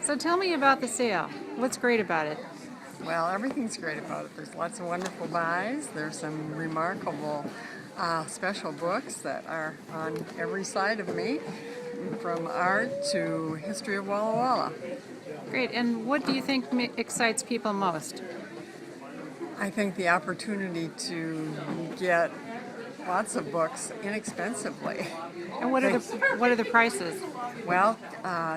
So tell me about the sale. What's great about it? Well, everything's great about it. There's lots of wonderful buys. There's some remarkable special books that are on every side of me, from art to history of Walla Walla. Great. And what do you think excites people most? I think the opportunity to get lots of books inexpensively. And what are the prices? Well,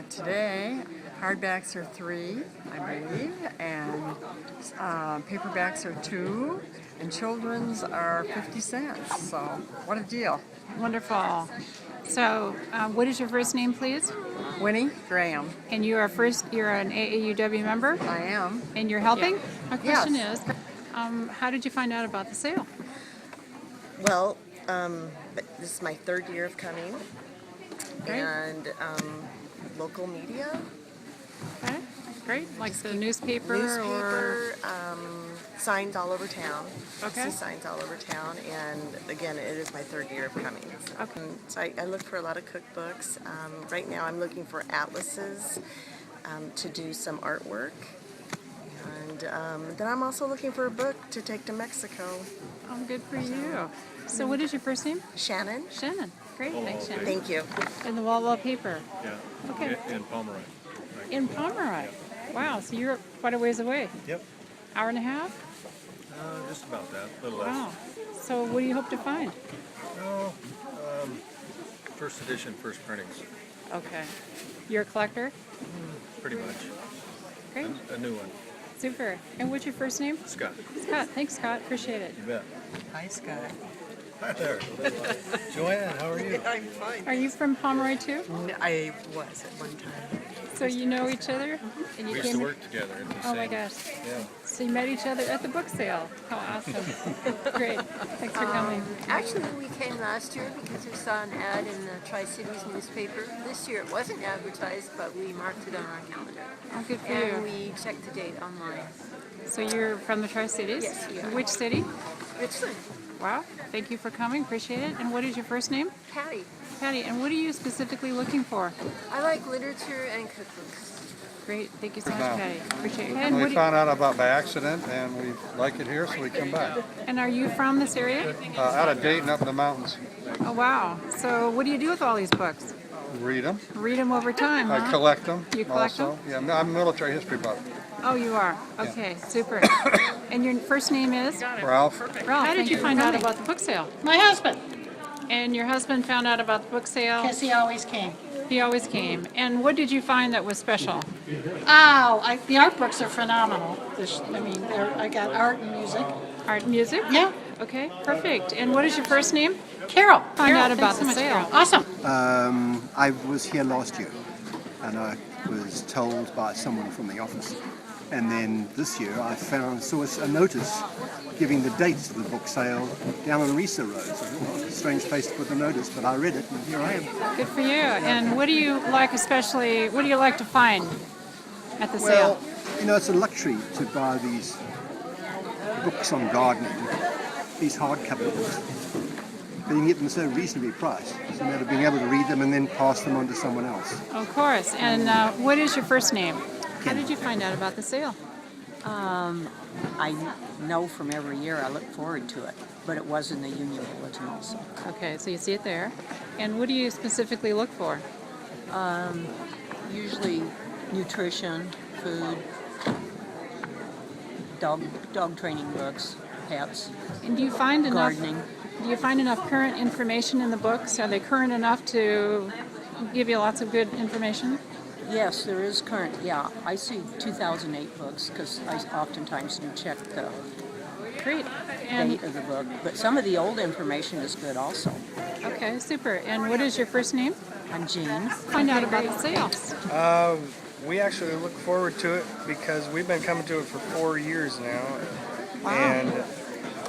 today hardbacks are $3, I believe, and paperbacks are $2, and children's are 50 cents. So what a deal! Wonderful. So, what is your first name, please? Winnie Graham. And you're an AAUW member? I am. And you're helping? Yeah. My question Yes. is, how did you find out about the sale? Well, this is my third year of coming, Great. and local media, Okay. Great. Like the newspaper signs all over town. Okay. I see signs all over town, and again, it is my third year of coming. So, Okay. so I look for a lot of cookbooks. Right now, I'm looking for atlases to do some artwork. And then I'm also looking for a book to take to Mexico. Oh, good for you. So what is your first name? Shannon? Shannon. Great. Thanks, Shannon. Thank you. In the Walla Walla paper. Yeah. Okay. In Pomeroy. In Pomeroy. Wow. So you're quite a ways away. Yep. Hour and a half? Just about that. A little less. Wow. So what do you hope to find? No. First edition, first printings. Okay. You're a collector? Pretty much. Great. A new one. Super. And what's your first name? Scott. Scott. Thanks, Scott. Appreciate it. You bet. Hi, Scott. Hi there. Joanne, how are you? I'm fine. Are you from Pomeroy too? I was at one time. So you know each other? And you We used to work together at the Oh my same. gosh. Yeah. So you met each other at the book sale. How awesome. Great. Thanks for coming. Actually, we came last year because we saw an ad in the Tri-Cities newspaper. This year it wasn't advertised, but we marked it on our calendar. Oh, good for And you. we checked the date online. So you're from the Tri-Cities? Yes, we are. Which city? Richland, Wow. Thank you for coming. Appreciate it. And what is your first name? Patty. Patty. And what are you specifically looking for? I like literature and cookbooks. Great. Thank you so much, No. Patty. Appreciate it. And, We found out about by accident, and we like it here, so we come back. and are you from this area? Out of Dayton, up in the mountains. Oh, wow. So what do you do with all these books? Read them. Read them over time, I huh? collect them. You collect also. Yeah, I'm a military history buff. Oh, you are? Okay, super. And your first name is? Ralph. Ralph. How did you find out about the book sale? My husband, And your husband found out about the book sale? because he always came. He always came. And what did you find that was special? The art books are phenomenal. I got art and music. Art and music? Yeah. Okay, perfect. And what is your first name? Carol. Find Carol, out about thanks the so much, sale. Carol. Awesome. I was here last year, and I was told by someone from the office. And then this year I saw a notice giving the dates of the book sale down on Risa Road. So, well, strange place to put the notice, but I read it, and here I am. Good for you. And what do you like to find at the sale? Well, it's a luxury to buy these books on gardening, these hardcover books. But you can get them so reasonably priced. It's a matter of being able to read them and then pass them on to someone else. Of course. And what is your first name? How did you find out about the sale? I know from every year. I look forward to it, but it was in the Union Bulletin also. Okay, so you see it there. And what do you specifically look for? Usually nutrition, food, dog training books, pets, And do you find enough? gardening. Do you find enough current information in the books? Are they current enough to give you lots of good information? Yes, there is current. Yeah, I see 2008 books because I oftentimes do check the Great. And date of the book. But some of the old information is good also. okay, super. And what is your first name? I'm Jean. Find out about the sale. We actually look forward to it because we've been coming to it for 4 years now, and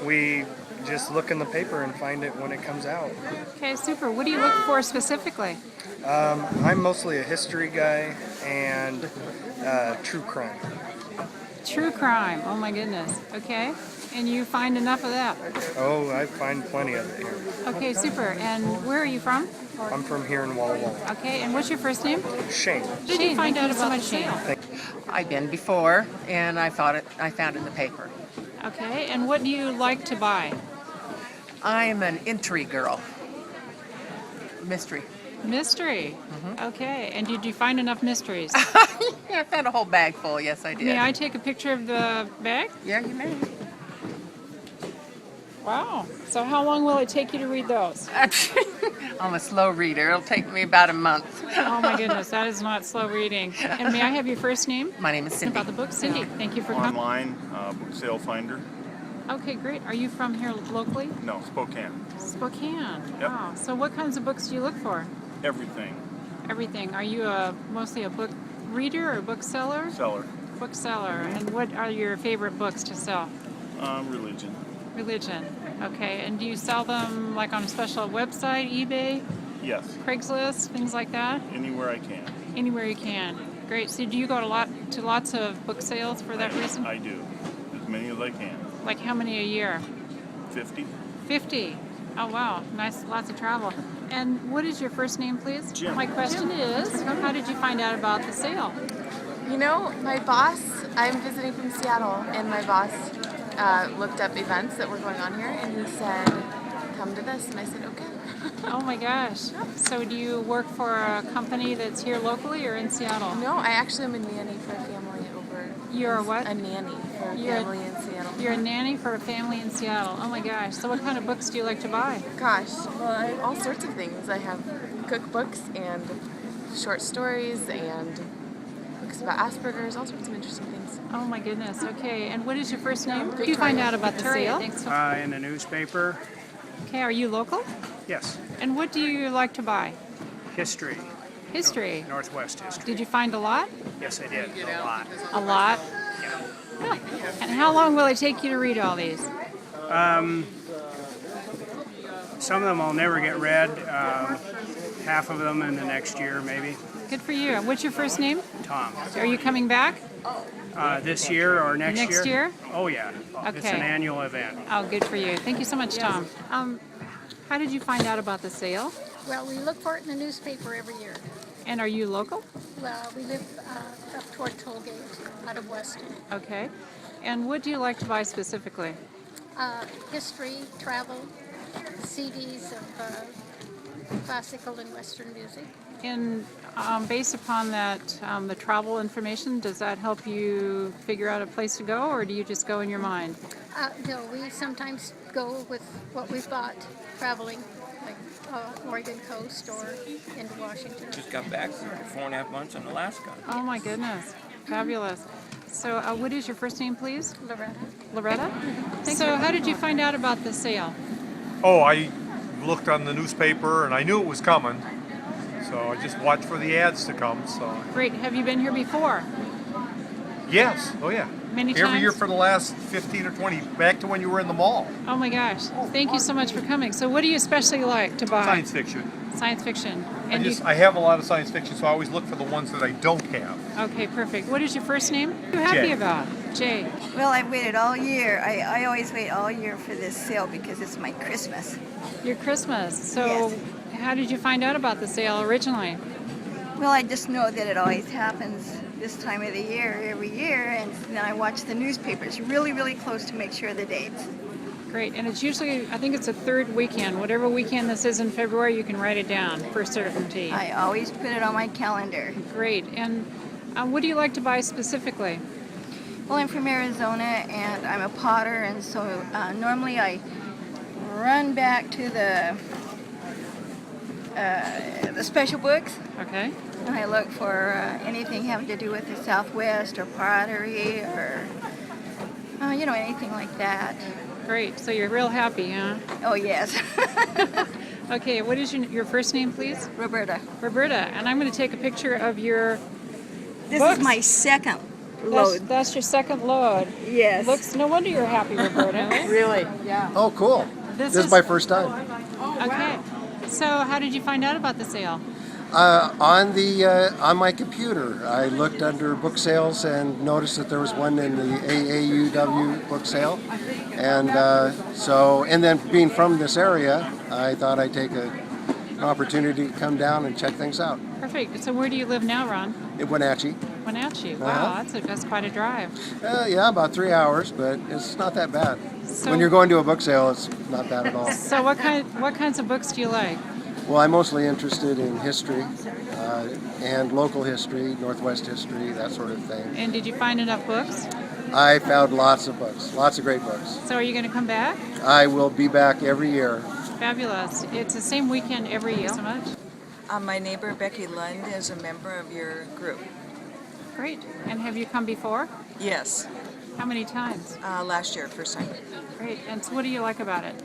we just look in the paper and find it when it comes out. Okay, super. What do you look for specifically? I'm mostly a history guy and true crime. True crime. Oh my goodness. Okay. And you find enough of that. Oh, I find plenty of it here. Okay, super. And where are you from? I'm from here in Walla Walla. Okay, and what's your first name? Shane. Did you find out about the sale? I've been before, and I found it in the paper. Okay, and what do you like to buy? I'm an entry girl. Mystery. Mystery. Okay, and did you find enough mysteries? Yeah, I found a whole bag full. Yes, I did. May I take a picture of the bag? Yeah, you may. Wow. So how long will it take you to read those? I'm a slow reader. It'll take me about a month. Oh my goodness, that is not slow reading. And may I have your first name? My name is Cindy. About the book, Cindy. Thank you for coming. Online, book sale finder. Okay, great. Are you from here locally? No, Spokane. Spokane. Yep. Wow. So what kinds of books do you look for? Everything. Everything. Are you mostly a book reader or bookseller? Seller. Bookseller. And what are your favorite books to sell? Religion. Religion. Okay. And do you sell them like on a special website, eBay, Yes. Craigslist, things like that? Anywhere I can. Anywhere you can. Great. So do you go to lots of book sales for that reason? I do. As many as I can. Like how many a year? 50. 50. Oh wow, nice, lots of travel. And what is your first name, please? Jim. My question is, how did you find out about the sale? You know, my boss, I'm visiting from Seattle, and my boss looked up events that were going on here, and he said, come to this, and I said, okay. Oh my gosh. So do you work for a company that's here locally or in Seattle? No, I actually am a nanny for a family over. You're a what? A nanny for a family in Seattle. You're a nanny for a family in Seattle. Oh my gosh. So what kind of books do you like to buy? Gosh, well, I have all sorts of things. I have cookbooks and short stories and books about Asperger's, all sorts of interesting things. Oh my goodness. Okay. And what is your first name? Did you find out about the sale? In the newspaper. Okay. Are you local? Yes. And what do you like to buy? History. History. Northwest history. Did you find a lot? Yes, I did. A lot. A lot? Yeah. And how long will it take you to read all these? Some of them I'll never get read. Half of them in the next year, maybe. Good for you. What's your first name? Tom. Are you coming back? This year or next year? Next year? Oh, yeah. It's an Okay. annual event. Oh, good for you. Thank you so much, Tom. How did you find out about the sale? Well, we look for it in the newspaper every year. And are you local? Well, we live up toward Tollgate, out of Weston. Okay. And what do you like to buy specifically? History, travel, CDs of classical and Western music. And based upon that, the travel information, does that help you figure out a place to go, or do you just go in your mind? No, we sometimes go with what we've bought traveling, like Oregon coast or into Washington. Just got back from 4.5 months in Alaska. Oh my goodness, fabulous. So what is your first name, please? Loretta. Loretta? So how did you find out about the sale? Oh, I looked on the newspaper and I knew it was coming. So I just watched for the ads to come. So Great. Have you been here before? yes, oh yeah. Many Every times? year for the last 15 or 20, back to when you were in the mall. Oh my gosh. Thank you so much for coming. So what do you especially like to buy? Science fiction. Science fiction. And I have a lot of science fiction, so I always look for the ones that I don't have. Okay, perfect. What is your first name? What are you happy Jay. about? Jay. Well, I've waited all year. I always wait all year for this sale because it's my Christmas. Your Christmas. So how did you find out about the sale originally? Well, I just know that it always happens this time of the year, every year, and then I watch the newspapers really, really close to make sure of the dates. Great. And it's usually, I think it's a third weekend. Whatever weekend this is in February, you can write it down for certainty. I always put it on my calendar. Great. And what do you like to buy specifically? Well, I'm from Arizona, and I'm a potter, and so normally I run back to the special books. Okay. And I look for anything having to do with the Southwest or pottery or, anything like that. Great. So you're real happy, huh? Oh, yes. Okay. What is your first name, please? Roberta. Roberta. And I'm going to take a picture of your This books. is my second load. That's your second load. Yes. Looks, no wonder you're happy, Roberta. Really? Yeah. Oh, cool. This This is my first time. Okay. So how did you find out about the sale? On my computer, I looked under book sales and noticed that there was one in the AAUW book sale, and and then being from this area, I thought I'd take an opportunity to come down and check things out. Perfect. So where do you live now, Ron? In Wenatchee. Wenatchee. Wow, Uh-huh. that's quite a drive. Yeah, about 3 hours, but it's not that bad. So- When you're going to a book sale, it's not bad at all. So what kinds of books do you like? Well, I'm mostly interested in history and local history, Northwest history, that sort of thing. And did you find enough books? I found lots of books, lots of great books. So are you going to come back? I will be back every year. Fabulous. It's the same weekend every year. So much. My neighbor Becky Lund is a member of your group. Great. And have you come before? Yes, How many times? last year, first time. Great. And so what do you like about it?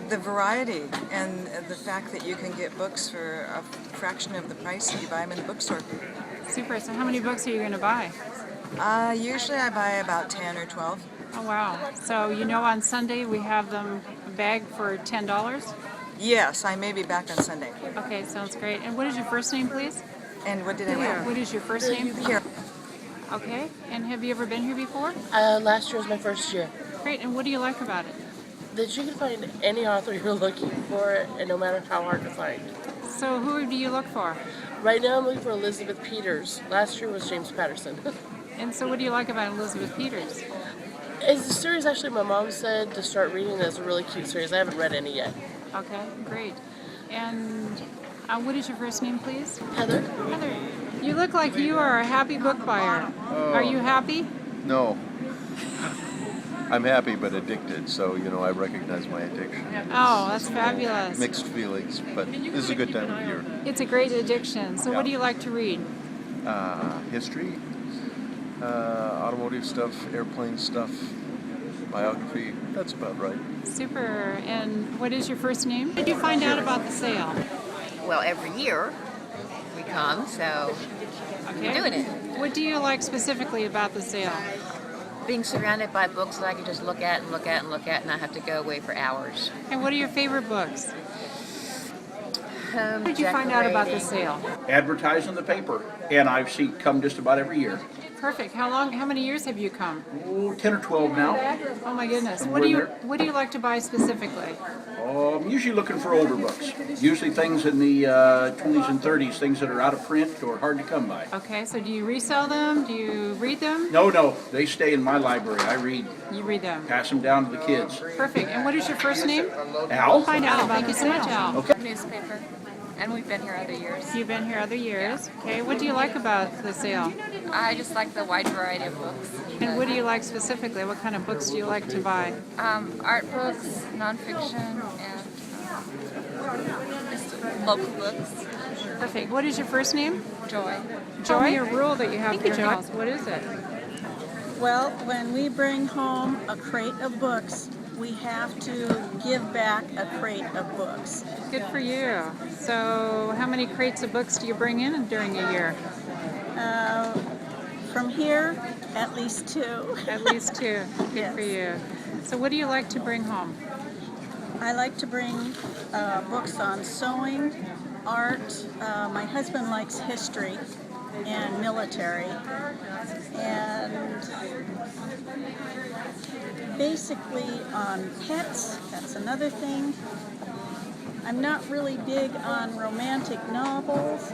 The variety and the fact that you can get books for a fraction of the price that you buy them in the bookstore. Super. So how many books are you going to buy? Usually I buy about 10 or 12. Oh, wow. So you know on Sunday we have them bagged for $10? Yes, I may be back on Sunday. Okay, sounds great. And what is your first name, please? And what did I wear? What is your first name? Here. Okay. And have you ever been here before? Last year was my first year. Great. And what do you like about it? That you can find any author you're looking for, and no matter how hard to find. So who do you look for? Right now I'm looking for Elizabeth Peters. Last year was James Patterson. And so what do you like about Elizabeth Peters? It's a series actually my mom said to start reading. It's a really cute series. I haven't read any yet. Okay, great. And what is your first name, please? Heather. Heather. You look like you are a happy book buyer. Are you happy? No. I'm happy but addicted, so, I recognize my addiction. Oh, that's fabulous. Mixed feelings, but this is a good time of year. It's a great addiction. So what do you like to read? History, automotive stuff, airplane stuff, biography, that's about right. Super. And what is your first name? How did you find out about the sale? Well, every year we come, so we're doing it. What do you like specifically about the sale? Being surrounded by books that I can just look at and look at and look at, and not have to go away for hours. And what are your favorite books? How did you find out about the sale? Advertised in the paper, and I've come just about every year. Perfect. How many years have you come? 10 or 12 now. Oh my goodness. Somewhere in there. What do you like to buy specifically? I'm usually looking for older books. Usually things in the 20s and 30s, things that are out of print or hard to come by. Okay, so do you resell them? Do you read them? No, they stay in my library. I read. You read them. Pass them down to the kids. Perfect. And what is your first name? Al. Find out about the sale. Al. Okay. Newspaper, and we've been here other years. You've been here other years. Okay, what do you like about the sale? I just like the wide variety of books. And what do you like specifically? What kind of books do you like to buy? Art books, nonfiction, and just local books. Perfect. What is your first name? Joy. Tell me a rule that you have at your house. What is it? Well, when we bring home a crate of books, we have to give back a crate of books. Good for you. So how many crates of books do you bring in during a year? From here, at least 2. At least 2. Good Yes. for you. So what do you like to bring home? I like to bring books on sewing, art. My husband likes history and military. And basically on pets, that's another thing. I'm not really big on romantic novels.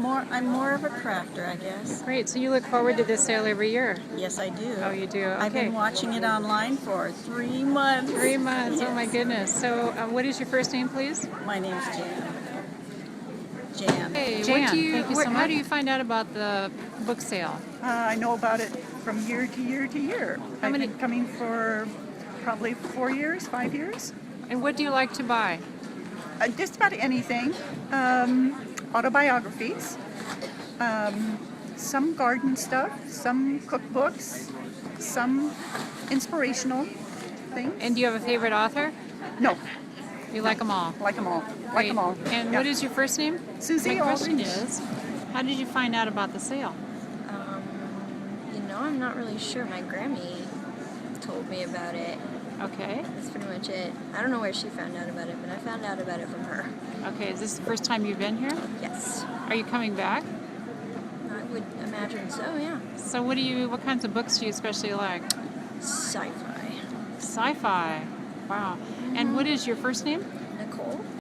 I'm more of a crafter, I guess. Great. So you look forward to this sale every year? Yes, I do. Oh, you do? Okay. I've been watching it online for 3 months. 3 months. Yes. Oh my goodness. So what is your first name, please? My name's Jan. Hey, Jan, thank you so much. How much. do you find out about the book sale? I know about it from year to year to year. I've been coming for probably 4 years, 5 years. And what do you like to buy? Just about anything. Autobiographies, some garden stuff, some cookbooks, some inspirational things. And do you have a favorite author? No. You like them all? Like them all. Great. Like them all. And Yeah. what is your first name? Susie My question Aldridge. is, how did you find out about the sale? I'm not really sure. My Grammy told me about it. Okay. That's pretty much it. I don't know where she found out about it, but I found out about it from her. Okay, is this the first time you've been here? Yes. Are you coming back? I would imagine so, yeah. So what kinds of books do you especially like? Sci-fi. Sci-fi. Wow. And what is your first name?